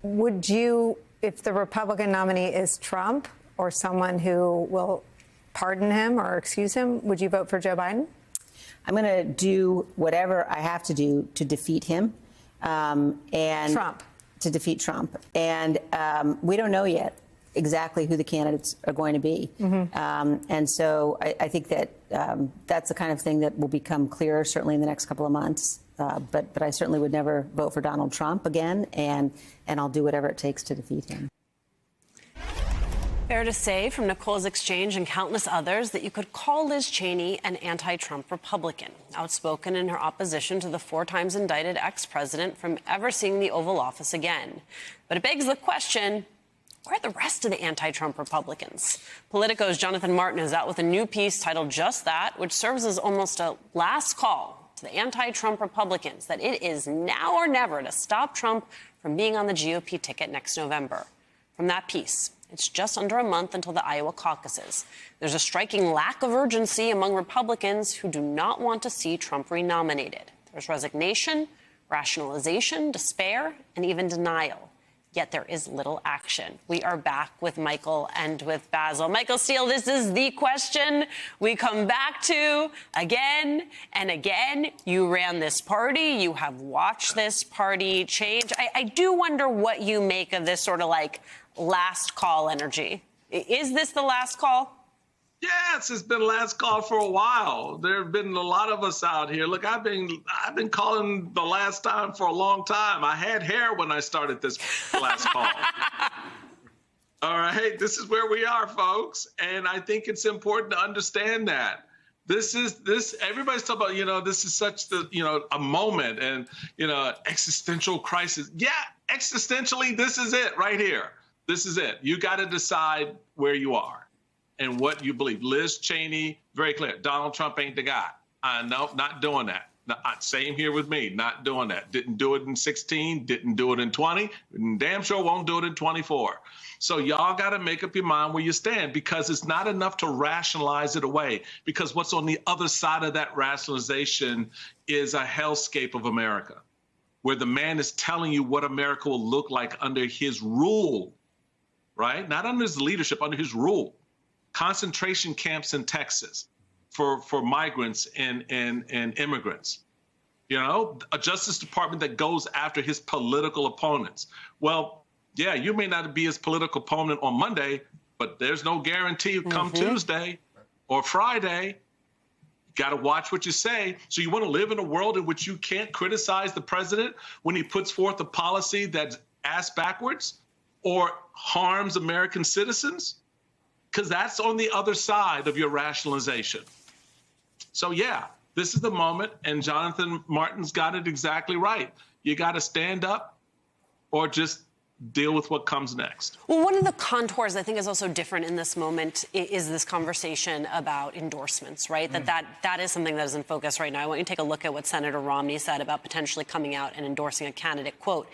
Would you, if the Republican nominee is Trump or someone who will pardon him or excuse him, would you vote for Joe Biden? I'm going to do whatever I have to do to defeat him. And Trump. To defeat Trump. And we don't know yet exactly who the candidates are going to be. And so I think that that's the kind of thing that will become clearer, certainly in the next couple of months. But I certainly would never vote for Donald Trump again, and I'll do whatever it takes to defeat him. Fair to say from Nicole's exchange and countless others that you could call Liz Cheney an anti-Trump Republican, outspoken in her opposition to the 4 times indicted ex-president from ever seeing the Oval Office again. But it begs the question, where are the rest of the anti-Trump Republicans? Politico's Jonathan Martin is out with a new piece titled Just That, which serves as almost a last call to the anti-Trump Republicans that it is now or never to stop Trump from being on the GOP ticket next November. From that piece, it's just under a month until the Iowa caucuses. There's a striking lack of urgency among Republicans who do not want to see Trump renominated. There's resignation, rationalization, despair, and even denial. Yet there is little action. We are back with Michael and with Basil. Michael Steele, this is the question we come back to again and again. You ran this party. You have watched this party change. I do wonder what you make of this sort of like last call energy. Is this the last call? Yes, it's been last call for a while. There have been a lot of us out here. Look, I've been calling the last time for a long time. I had hair when I started this last call. All right, this is where we are, folks. And I think it's important to understand that. Everybody's talking about, this is such a moment and, existential crisis. Yeah, existentially, this is it right here. This is it. You got to decide where you are and what you believe. Liz Cheney, very clear. Donald Trump ain't the guy. No, not doing that. Same here with me, not doing that. Didn't do it in 16, didn't do it in 20, and damn sure won't do it in 24. So y'all got to make up your mind where you stand, because it's not enough to rationalize it away, because what's on the other side of that rationalization is a hellscape of America, where the man is telling you what America will look like under his rule, right? Not under his leadership, under his rule. Concentration camps in Texas for migrants and immigrants. A Justice Department that goes after his political opponents. Well, yeah, you may not be his political opponent on Monday, but there's no guarantee come Tuesday or Friday. You got to watch what you say. So you want to live in a world in which you can't criticize the president when he puts forth a policy that's ass backwards or harms American citizens? Because that's on the other side of your rationalization. So, yeah, this is the moment, and Jonathan Martin's got it exactly right. You got to stand up or just deal with what comes next. Well, one of the contours I think is also different in this moment is this conversation about endorsements, right? That is something that is in focus right now. I want you to take a look at what Senator Romney said about potentially coming out and endorsing a candidate. Quote,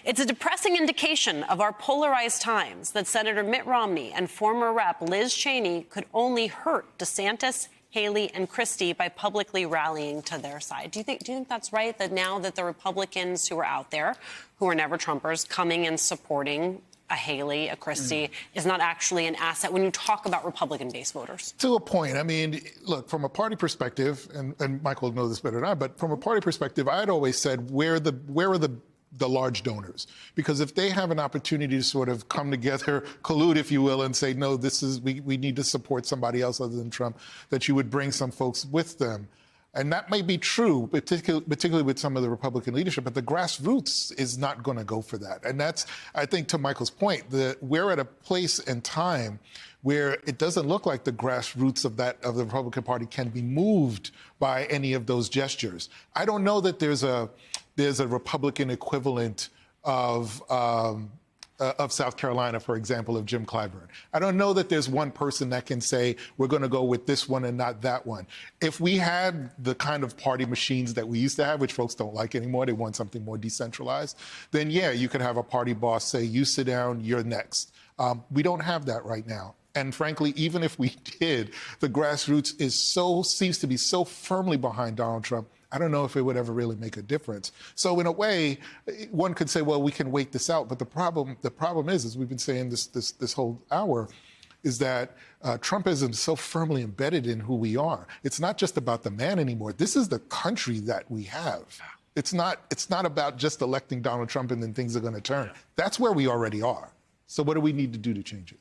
"It's a depressing indication of our polarized times that Senator Mitt Romney and former Rep. Liz Cheney could only hurt DeSantis, Haley, and Christie by publicly rallying to their side." Do you think that's right, that now that the Republicans who are out there, who are never Trumpers, coming and supporting a Haley, a Christie, is not actually an asset when you talk about Republican-based voters? To a point. I mean, look, from a party perspective, and Michael knows this better than I, but from a party perspective, I had always said, where are the large donors? Because if they have an opportunity to sort of come together, collude, if you will, and say, no, we need to support somebody else other than Trump, that you would bring some folks with them. And that may be true, particularly with some of the Republican leadership, but the grassroots is not going to go for that. And that's, I think, to Michael's point, we're at a place and time where it doesn't look like the grassroots of the Republican Party can be moved by any of those gestures. I don't know that there's a Republican equivalent of South Carolina, for example, of Jim Clyburn. I don't know that there's one person that can say, we're going to go with this one and not that one. If we had the kind of party machines that we used to have, which folks don't like anymore, they want something more decentralized, then yeah, you could have a party boss say, you sit down, you're next. We don't have that right now. And frankly, even if we did, the grassroots seems to be so firmly behind Donald Trump. I don't know if it would ever really make a difference. So in a way, one could say, well, we can wait this out. But the problem is, as we've been saying this whole hour, is that Trumpism is so firmly embedded in who we are. It's not just about the man anymore. This is the country that we have. It's not about just electing Donald Trump and then things are going to turn. That's where we already are. So what do we need to do to change it?